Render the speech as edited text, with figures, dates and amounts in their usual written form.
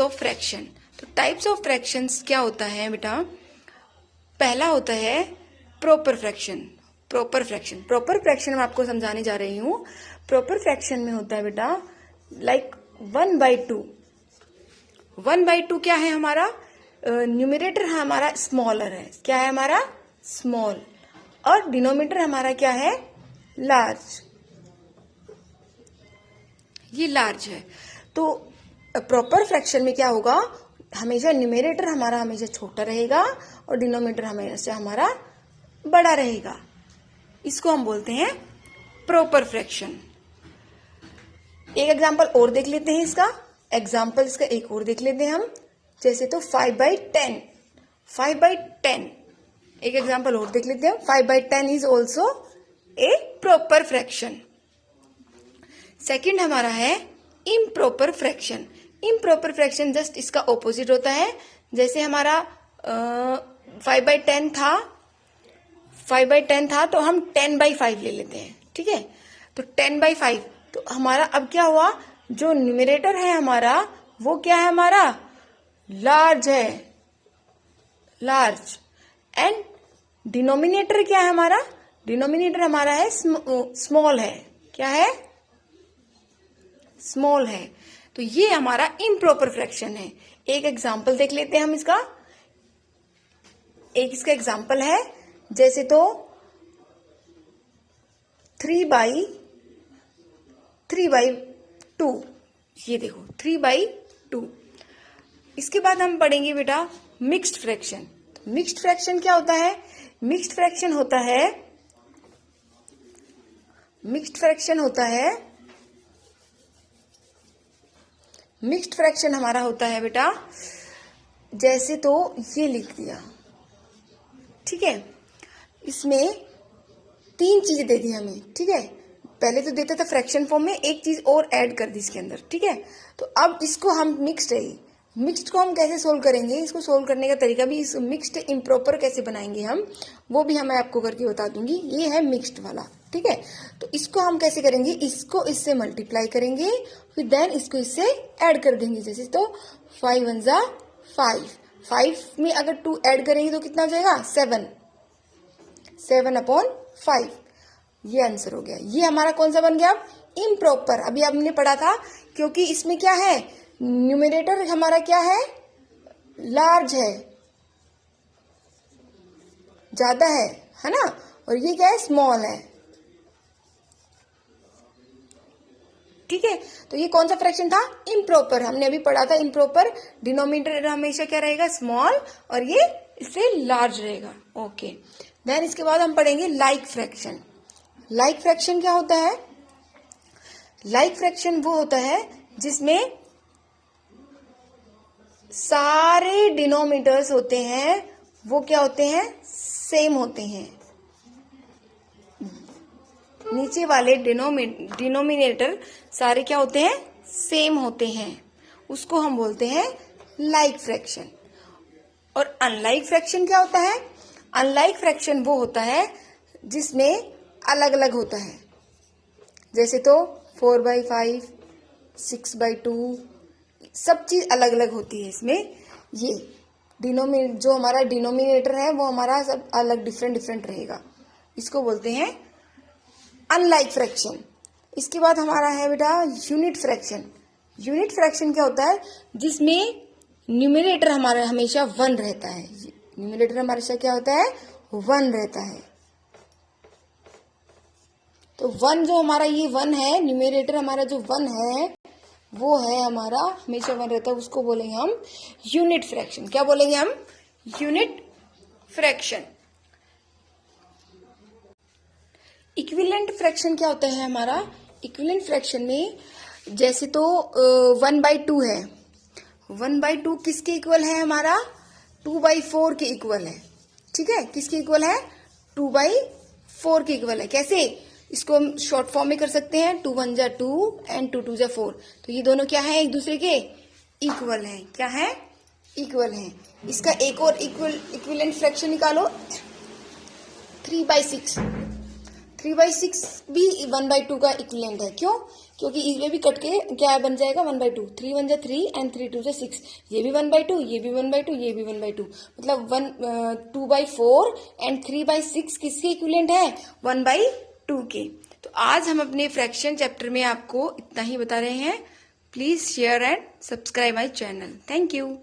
Of fraction. तो types of fractions क्या होता है बेटा? पहला होता है प्रॉपर फ्रैक्शन। प्रॉपर फ्रैक्शन मैं आपको समझाने जा रही हूँ। प्रॉपर फ्रैक्शन में होता है बेटा लाइक 1/2। 1/2 क्या है हमारा? न्यूमरेटर हमारा स्मॉलर है। क्या है हमारा? स्मॉल। और डिनोमिनेटर हमारा क्या है? लार्ज। ये लार्ज है। तो प्रॉपर फ्रैक्शन में क्या होगा? हमेशा न्यूमरेटर हमारा हमेशा छोटा रहेगा और डिनोमिनेटर हमेशा हमारा बड़ा रहेगा। इसको हम बोलते हैं प्रॉपर फ्रैक्शन। एक एग्जांपल और देख लेते हैं इसका। एग्जांपल इसका एक और देख लेते हैं हम। जैसे तो 5/10। 5/10 एक एग्जांपल और देख लेते हैं। 5/10 is also a proper fraction. Second हमारा है improper fraction. Improper fraction just इसका ऑपोजिट होता है। जैसे हमारा 5/10 था, 5/10 था तो हम 10/5 ले लेते हैं। ठीक है, तो 10/5 तो हमारा अब क्या हुआ? जो न्यूमरेटर है हमारा वो क्या है? हमारा लार्ज है, लार्ज। एंड डिनोमिनेटर क्या है हमारा? डिनोमिनेटर हमारा है स्मॉल है। क्या है? स्मॉल है। तो ये हमारा इम्प्रॉपर फ्रैक्शन है। एक एग्जांपल देख लेते हैं हम इसका। एक इसका एग्जांपल है जैसे तो 3/2। ये देखो 3/2। इसके बाद हम पढ़ेंगे बेटा मिक्स्ड फ्रैक्शन। मिक्स्ड फ्रैक्शन क्या होता है? मिक्स्ड फ्रैक्शन होता है, मिक्स्ड फ्रैक्शन होता है, मिक्स्ड फ्रैक्शन हमारा होता है बेटा जैसे तो ये लिख दिया। ठीक है, इसमें 3 चीजें दे दी हमें। ठीक है, पहले तो देता था फ्रैक्शन फॉर्म में, एक चीज और ऐड कर दी इसके अंदर। ठीक है, तो अब इसको हम मिक्स्ड है, मिक्स्ड को हम कैसे सोल्व करेंगे? इसको सोल्व करने का तरीका भी, इस मिक्स्ड इम्प्रॉपर कैसे बनाएंगे हम, वो भी मैं आपको करके बता दूंगी। ये है मिक्स्ड वाला। ठीक है, तो इसको हम कैसे करेंगे? इसको इससे मल्टीप्लाई करेंगे, फिर देन इसको इससे ऐड कर देंगे। जैसे तो 5 1 जा 5, 5 में अगर 2 ऐड करेंगे तो कितना हो जाएगा? 7, 7/5। ये आंसर हो गया। ये हमारा कौन सा बन गया? इम्प्रॉपर। अभी हमने पढ़ा था, क्योंकि इसमें क्या है? न्यूमरेटर हमारा क्या है? लार्ज है, ज्यादा है ना? और ये क्या है? स्मॉल है। ठीक है, तो ये कौन सा फ्रैक्शन था? इम्प्रॉपर। हमने अभी पढ़ा था इम्प्रॉपर डिनोमिनेटर हमेशा क्या रहेगा? स्मॉल, और ये इससे लार्ज रहेगा। ओके, देन इसके बाद हम पढ़ेंगे लाइक फ्रैक्शन। लाइक फ्रैक्शन क्या होता है? लाइक फ्रैक्शन वो होता है जिसमें सारे डिनोमिनेटर्स होते हैं वो क्या होते हैं? सेम होते हैं। नीचे वाले डिनोमिनेटर सारे क्या होते हैं? सेम होते हैं। उसको हम बोलते हैं लाइक फ्रैक्शन। और अनलाइक फ्रैक्शन क्या होता है? अनलाइक फ्रैक्शन वो होता है जिसमें अलग अलग होता है। जैसे तो 4/5, 6/2, सब चीज अलग अलग होती है इसमें। ये जो हमारा डिनोमिनेटर है वो हमारा सब अलग डिफरेंट रहेगा। इसको बोलते हैं अनलाइक फ्रैक्शन। इसके बाद हमारा है बेटा यूनिट फ्रैक्शन। यूनिट फ्रैक्शन क्या होता है? जिसमें न्यूमरेटर हमारा हमेशा 1 रहता है। न्यूमरेटर हमारा क्या होता है? 1 रहता है। तो 1 जो हमारा ये 1 है, न्यूमरेटर हमारा जो 1 है वो है हमारा हमेशा 1 रहता है। उसको बोलेंगे हम यूनिट फ्रैक्शन। क्या बोलेंगे हम? Unit fraction. इक्विवेलेंट फ्रैक्शन क्या होता है हमारा? इक्विवेलेंट फ्रैक्शन में जैसे तो 1/2 है। 1/2 किसके इक्वल है? हमारा 2/4 के इक्वल है। ठीक है, किसके इक्वल है? 2/4 के इक्वल है। कैसे? इसको हम शॉर्ट फॉर्म में कर सकते हैं, 2 1 जा 2 एंड 2 2 जा 4। तो ये दोनों क्या है? एक दूसरे के इक्वल है। क्या है? इक्वल है। इसका एक और इक्विवेलेंट फ्रैक्शन निकालो, 3/6। 3/6 भी 1/2 का इक्विवेलेंट है। क्यों? क्योंकि इसमें भी कट के क्या बन जाएगा 1/2। 3 1 जा 3 एंड 3 2 जा 6। ये भी 1/2, ये भी 1/2, ये भी 1/2। मतलब 2/4 एंड 3/6 किसके इक्विवेलेंट है? 1/2 के। तो आज हम अपने फ्रैक्शन चैप्टर में आपको इतना ही बता रहे हैं। Please share and subscribe my channel. Thank you.